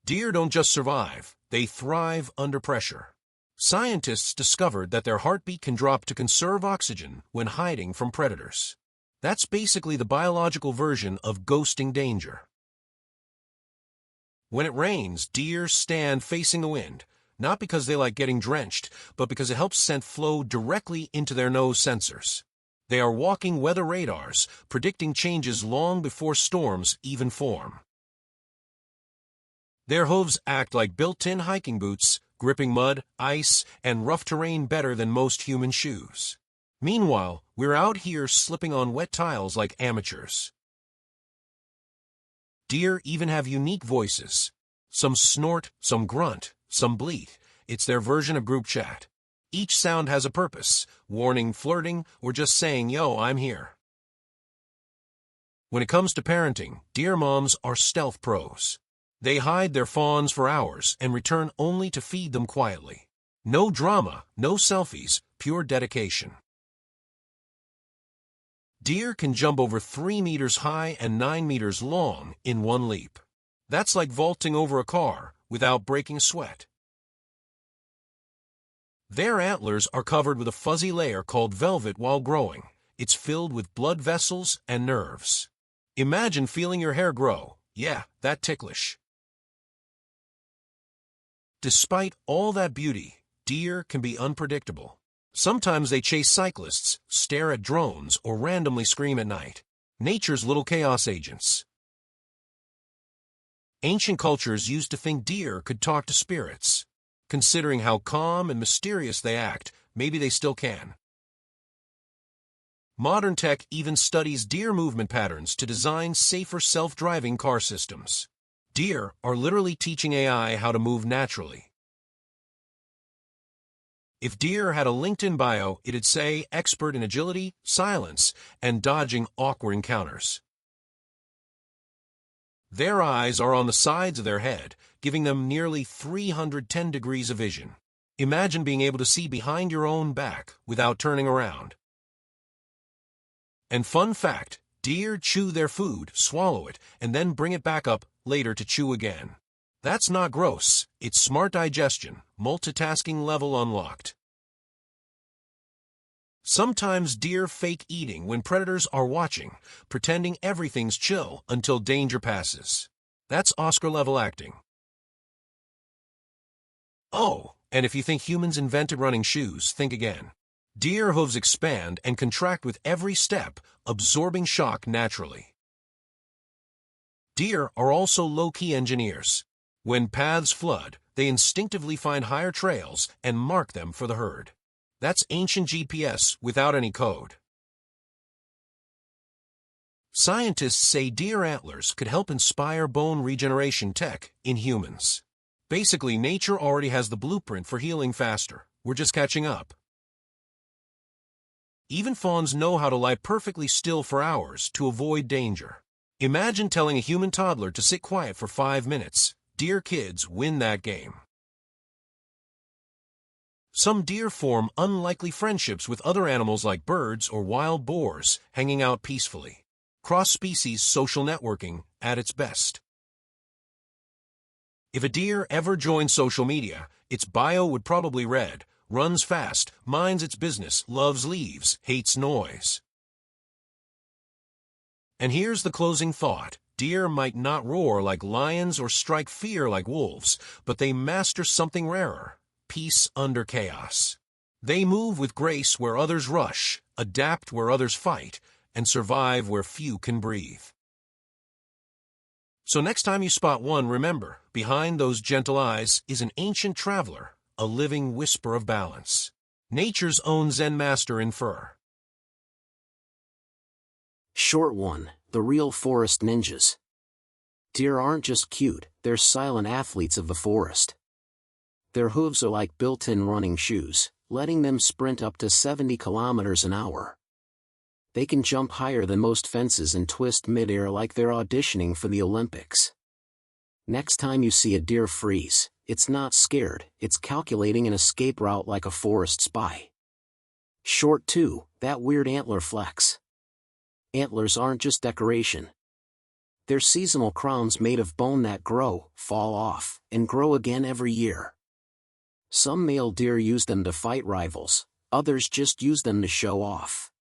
Deer don't just survive, they thrive under pressure. Scientists discovered that their heartbeat can drop to conserve oxygen when hiding from predators. That's basically the biological version of ghosting danger. When it rains, deer stand facing the wind, not because they like getting drenched, but because it helps scent flow directly into their nose sensors. They are walking weather radars, predicting changes long before storms even form. Their hooves act like built-in hiking boots, gripping mud, ice, and rough terrain better than most human shoes. Meanwhile, we're out here slipping on wet tiles like amateurs. Deer even have unique voices. Some snort, some grunt, some bleat. It's their version of group chat. Each sound has a purpose: warning, flirting, or just saying, "Yo, I'm here." When it comes to parenting, deer moms are stealth pros. They hide their fawns for hours and return only to feed them quietly. No drama, no selfies, pure dedication. Deer can jump over 3 meters high and 9 meters long in one leap. That's like vaulting over a car without breaking a sweat. Their antlers are covered with a fuzzy layer called velvet while growing. It's filled with blood vessels and nerves. Imagine feeling your hair grow. Yeah, that ticklish. Despite all that beauty, deer can be unpredictable. Sometimes they chase cyclists, stare at drones, or randomly scream at night. Nature's little chaos agents. Ancient cultures used to think deer could talk to spirits. Considering how calm and mysterious they act, maybe they still can. Modern tech even studies deer movement patterns to design safer self-driving car systems. Deer are literally teaching AI how to move naturally. If deer had a LinkedIn bio, it'd say expert in agility, silence, and dodging awkward encounters. Their eyes are on the sides of their head, giving them nearly 310 degrees of vision. Imagine being able to see behind your own back without turning around. And fun fact, deer chew their food, swallow it, and then bring it back up later to chew again. That's not gross, it's smart digestion, multitasking level unlocked. Sometimes deer fake eating when predators are watching, pretending everything's chill until danger passes. That's Oscar-level acting. Oh, and if you think humans invented running shoes, think again. Deer hooves expand and contract with every step, absorbing shock naturally. Deer are also low-key engineers. When paths flood, they instinctively find higher trails and mark them for the herd. That's ancient GPS without any code. Scientists say deer antlers could help inspire bone regeneration tech in humans. Basically, nature already has the blueprint for healing faster. We're just catching up. Even fawns know how to lie perfectly still for hours to avoid danger. Imagine telling a human toddler to sit quiet for 5 minutes. Deer kids win that game. Some deer form unlikely friendships with other animals like birds or wild boars, hanging out peacefully. Cross-species social networking at its best. If a deer ever joined social media, its bio would probably read, runs fast, minds its business, loves leaves, hates noise. And here's the closing thought. Deer might not roar like lions or strike fear like wolves, but they master something rarer: peace under chaos. They move with grace where others rush, adapt where others fight, and survive where few can breathe. So next time you spot one, remember, behind those gentle eyes is an ancient traveler, a living whisper of balance. Nature's own Zen master in fur. Short one, the real forest ninjas. Deer aren't just cute, they're silent athletes of the forest. Their hooves are like built-in running shoes, letting them sprint up to 70 kilometers an hour. They can jump higher than most fences and twist mid-air like they're auditioning for the Olympics. Next time you see a deer freeze, it's not scared, it's calculating an escape route like a forest spy. Short 2, that weird antler flex. Antlers aren't just decoration. They're seasonal crowns made of bone that grow, fall off, and grow again every year. Some male deer use them to fight rivals, others just use them to show off.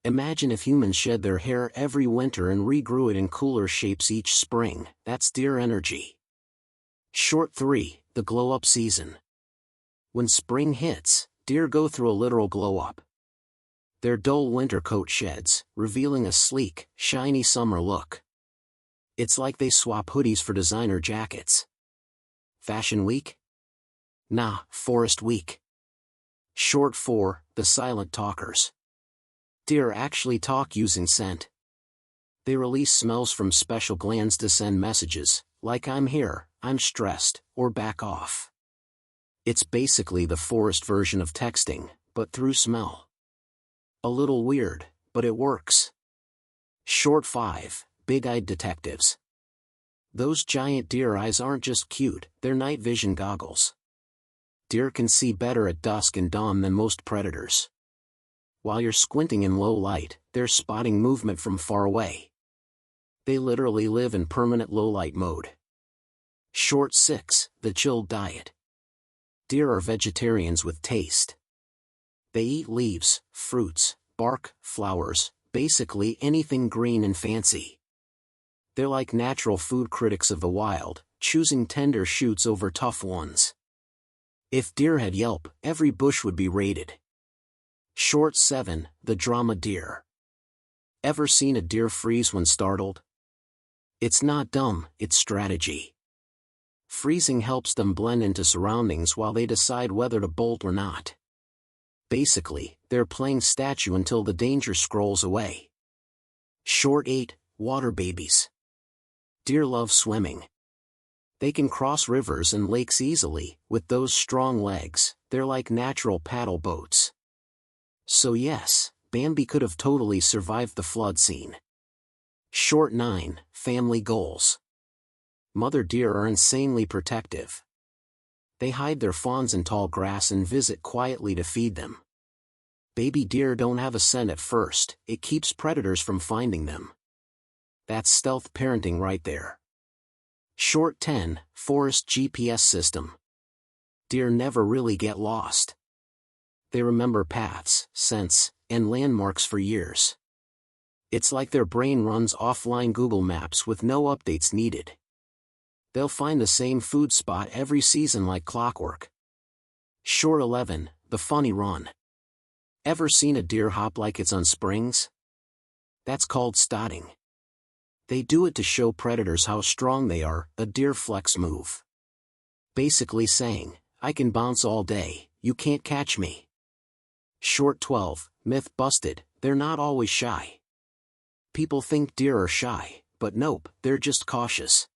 Imagine if humans shed their hair every winter and regrew it in cooler shapes each spring. That's deer energy. Short 3, the glow-up season. When spring hits, deer go through a literal glow-up. Their dull winter coat sheds, revealing a sleek, shiny summer look. It's like they swap hoodies for designer jackets. Fashion Week? Nah, Forest Week. Short 4, the silent talkers. Deer actually talk using scent. They release smells from special glands to send messages, like I'm here, I'm stressed, or back off. It's basically the forest version of texting, but through smell. A little weird, but it works. Short 5, big-eyed detectives. Those giant deer eyes aren't just cute, they're night vision goggles. Deer can see better at dusk and dawn than most predators. While you're squinting in low light, they're spotting movement from far away. They literally live in permanent low-light mode. Short 6, the chilled diet. Deer are vegetarians with taste. They eat leaves, fruits, bark, flowers, basically anything green and fancy. They're like natural food critics of the wild, choosing tender shoots over tough ones. If deer had Yelp, every bush would be raided. Short 7, the drama deer. Ever seen a deer freeze when startled? It's not dumb, it's strategy. Freezing helps them blend into surroundings while they decide whether to bolt or not. Basically, they're playing statue until the danger scrolls away. Short 8, water babies. Deer love swimming. They can cross rivers and lakes easily. With those strong legs, they're like natural paddle boats. So yes, Bambi could have totally survived the flood scene. Short 9, family goals. Mother deer are insanely protective. They hide their fawns in tall grass and visit quietly to feed them. Baby deer don't have a scent at first, it keeps predators from finding them. That's stealth parenting right there. Short 10, forest GPS system. Deer never really get lost. They remember paths, scents, and landmarks for years. It's like their brain runs offline Google Maps with no updates needed. They'll find the same food spot every season like clockwork. Short 11, the funny run. Ever seen a deer hop like it's on springs? That's called stotting. They do it to show predators how strong they are, a deer flex move. Basically saying, I can bounce all day, you can't catch me. Short 12, myth busted, they're not always shy. People think deer are shy, but nope, they're just cautious.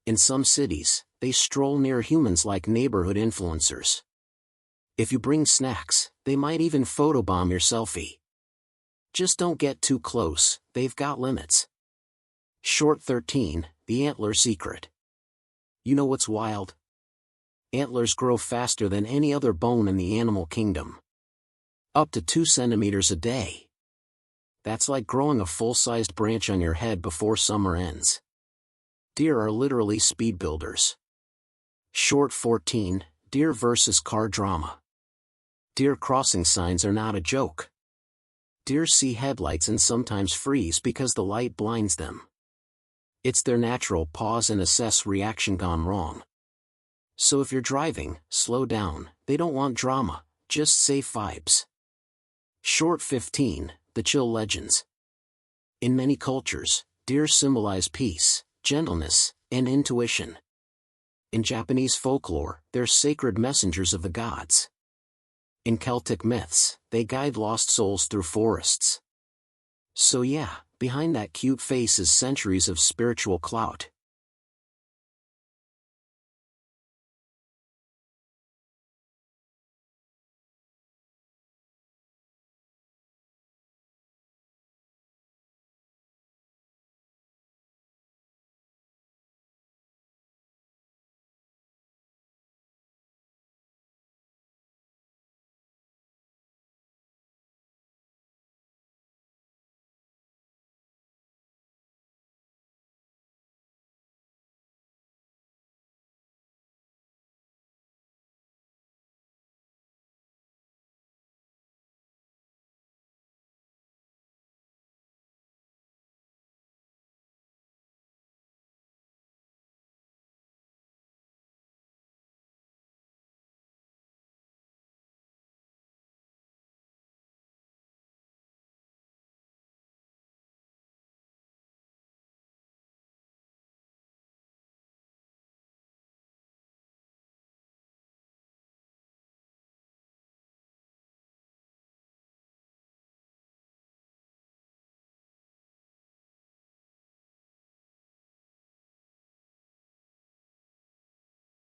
In some cities, they stroll near humans like neighborhood influencers. If you bring snacks, they might even photobomb your selfie. Just don't get too close, they've got limits. Short 13, the antler secret. You know what's wild? Antlers grow faster than any other bone in the animal kingdom. Up to 2 centimeters a day. That's like growing a full-sized branch on your head before summer ends. Deer are literally speed builders. Short 14, deer versus car drama. Deer crossing signs are not a joke. Deer see headlights and sometimes freeze because the light blinds them. It's their natural pause and assess reaction gone wrong. So if you're driving, slow down, they don't want drama, just safe vibes. Short 15, the chill legends. In many cultures, deer symbolize peace, gentleness, and intuition. In Japanese folklore, they're sacred messengers of the gods. In Celtic myths, they guide lost souls through forests. So yeah, behind that cute face is centuries of spiritual clout.